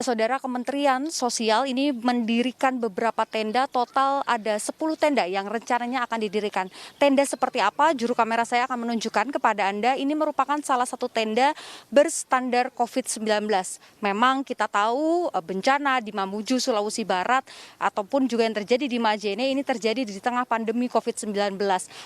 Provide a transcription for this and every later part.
Saudara, Kementerian Sosial ini mendirikan beberapa tenda, total ada 10 tenda yang rencananya akan didirikan. Tenda seperti apa? Juru kamera saya akan menunjukkan kepada Anda. Ini merupakan salah satu tenda berstandar COVID-19. Memang kita tahu bencana di Mamuju, Sulawesi Barat, ataupun juga yang terjadi di Majene ini terjadi di tengah pandemi COVID-19.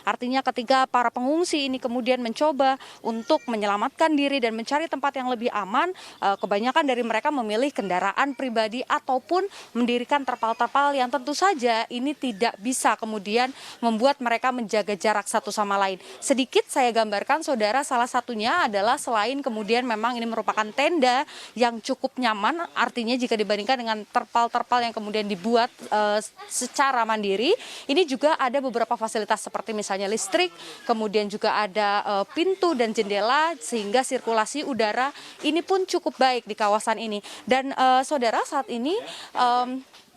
Artinya ketika para pengungsi ini kemudian mencoba untuk menyelamatkan diri dan mencari tempat yang lebih aman, kebanyakan dari mereka memilih kendaraan pribadi ataupun mendirikan terpal-terpal yang tentu saja ini tidak bisa kemudian membuat mereka menjaga jarak satu sama lain. Sedikit saya gambarkan, saudara, salah satunya adalah selain kemudian memang ini merupakan tenda yang cukup nyaman, artinya jika dibandingkan dengan terpal-terpal yang kemudian dibuat secara mandiri, ini juga ada beberapa fasilitas seperti misalnya listrik, kemudian juga ada pintu dan jendela sehingga sirkulasi udara ini pun cukup baik di kawasan ini. Dan saudara, saat ini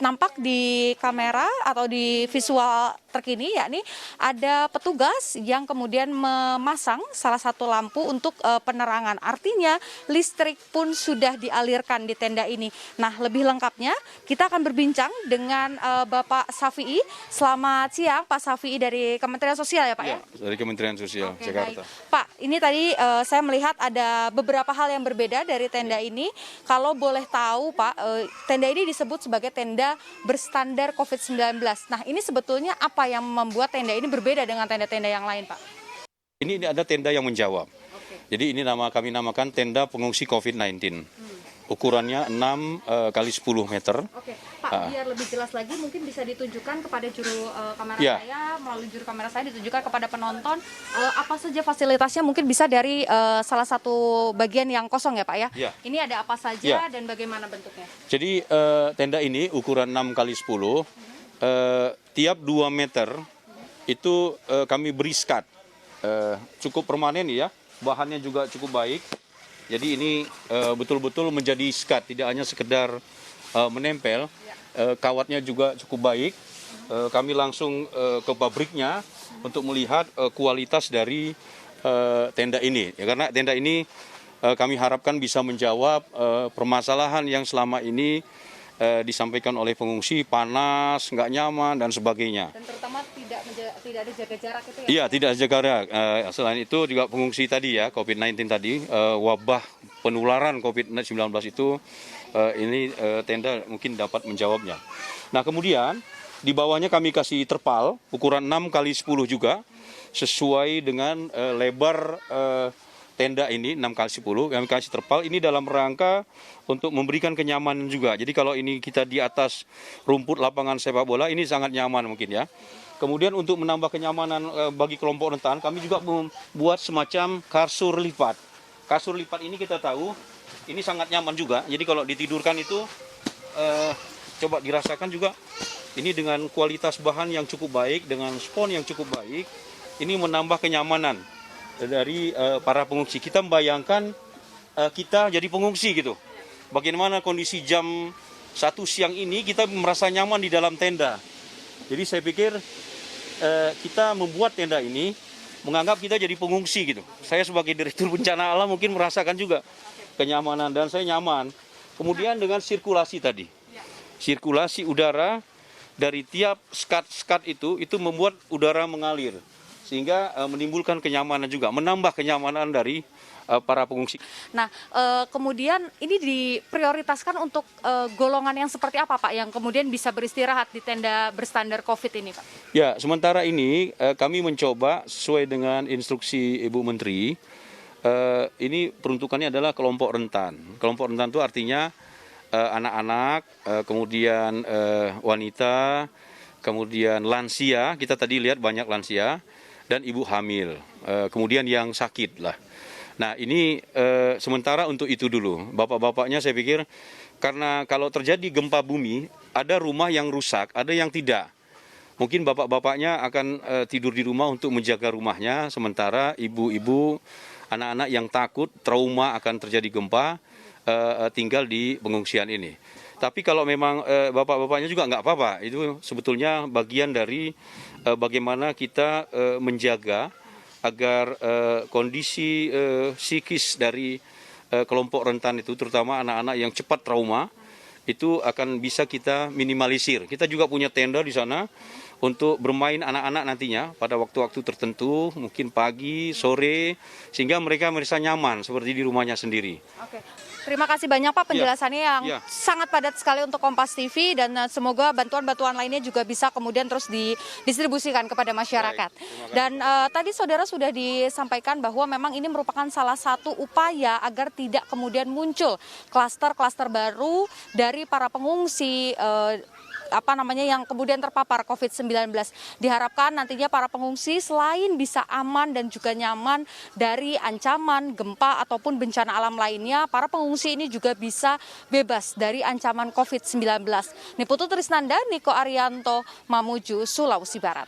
nampak di kamera atau di visual terkini yakni ada petugas yang kemudian memasang salah satu lampu untuk penerangan. Artinya listrik pun sudah dialirkan di tenda ini. Nah, lebih lengkapnya kita akan berbincang dengan Bapak Safi'i. Selamat siang Pak Safi'i dari Kementerian Sosial ya Pak ya? Dari Kementerian Sosial Jakarta. Baik. Pak, ini tadi saya melihat ada beberapa hal yang berbeda dari tenda ini. Kalau boleh tahu Pak, tenda ini disebut sebagai tenda berstandar COVID-19. Nah, ini sebetulnya apa yang membuat tenda ini berbeda dengan tenda-tenda yang lain, Pak? Ini ada tenda yang menjawab. Jadi ini kami namakan tenda pengungsi COVID-19. Ukurannya 6 kali 10 meter. Oke, Pak, biar lebih jelas lagi mungkin bisa ditunjukkan kepada juru kamera saya, melalui juru kamera saya ditunjukkan kepada penonton apa saja fasilitasnya, mungkin bisa dari salah satu bagian yang kosong ya Pak ya? Ini ada apa saja dan bagaimana bentuknya? Jadi tenda ini ukuran 6 kali 10, tiap 2 meter itu kami beri skat. Cukup permanen ya, bahannya juga cukup baik. Jadi ini betul-betul menjadi skat, tidak hanya sekedar menempel, kawatnya juga cukup baik. Kami langsung ke pabriknya untuk melihat kualitas dari tenda ini. Ya, karena tenda ini kami harapkan bisa menjawab permasalahan yang selama ini disampaikan oleh pengungsi, panas, nggak nyaman, dan sebagainya. Dan terutama tidak ada jaga jarak itu ya? Iya, tidak jaga jarak. Selain itu juga pengungsi tadi ya, COVID-19 tadi, wabah penularan COVID-19 itu, ini tenda mungkin dapat menjawabnya. Nah, kemudian di bawahnya kami kasih terpal, ukuran 6 kali 10 juga, sesuai dengan lebar tenda ini 6 kali 10, kami kasih terpal ini dalam rangka untuk memberikan kenyamanan juga. Jadi kalau ini kita di atas rumput lapangan sepak bola, ini sangat nyaman mungkin ya. Kemudian untuk menambah kenyamanan bagi kelompok rentan, kami juga membuat semacam kasur lipat. Kasur lipat ini kita tahu, ini sangat nyaman juga. Jadi kalau ditidurkan itu, coba dirasakan juga, ini dengan kualitas bahan yang cukup baik, dengan spons yang cukup baik, ini menambah kenyamanan dari para pengungsi. Kita membayangkan kita jadi pengungsi gitu. Bagaimana kondisi jam 1 siang ini kita merasa nyaman di dalam tenda. Jadi saya pikir kita membuat tenda ini menganggap kita jadi pengungsi gitu. Saya sebagai direktur bencana alam mungkin merasakan juga kenyamanan dan saya nyaman. Kemudian dengan sirkulasi tadi. Sirkulasi udara dari tiap skat-skat itu membuat udara mengalir. Sehingga menimbulkan kenyamanan juga, menambah kenyamanan dari para pengungsi. Nah, kemudian ini diprioritaskan untuk golongan yang seperti apa Pak, yang kemudian bisa beristirahat di tenda berstandar COVID ini Pak? Ya, sementara ini kami mencoba sesuai dengan instruksi Ibu Menteri, ini peruntukannya adalah kelompok rentan. Kelompok rentan itu artinya anak-anak, kemudian wanita, kemudian lansia, kita tadi lihat banyak lansia, dan ibu hamil, kemudian yang sakit lah. Nah ini sementara untuk itu dulu. Bapak-bapaknya saya pikir karena kalau terjadi gempa bumi, ada rumah yang rusak, ada yang tidak. Mungkin bapak-bapaknya akan tidur di rumah untuk menjaga rumahnya, sementara ibu-ibu, anak-anak yang takut, trauma akan terjadi gempa, tinggal di pengungsian ini. Tapi kalau memang bapak-bapaknya juga nggak apa-apa, itu sebetulnya bagian dari bagaimana kita menjaga agar kondisi psikis dari kelompok rentan itu, terutama anak-anak yang cepat trauma, itu akan bisa kita minimalisir. Kita juga punya tenda di sana untuk bermain anak-anak nantinya pada waktu-waktu tertentu, mungkin pagi, sore, sehingga mereka merasa nyaman seperti di rumahnya sendiri. Oke. Terima kasih banyak Pak penjelasannya yang sangat padat sekali untuk Kompas TV dan semoga bantuan-bantuan lainnya juga bisa kemudian terus didistribusikan kepada masyarakat. Dan tadi saudara sudah disampaikan bahwa memang ini merupakan salah satu upaya agar tidak kemudian muncul klaster-klaster baru dari para pengungsi yang kemudian terpapar COVID-19. Diharapkan nantinya para pengungsi selain bisa aman dan juga nyaman dari ancaman gempa ataupun bencana alam lainnya, para pengungsi ini juga bisa bebas dari ancaman COVID-19. Niputu Trisnanda, Niko Arianto, Mamuju, Sulawesi Barat.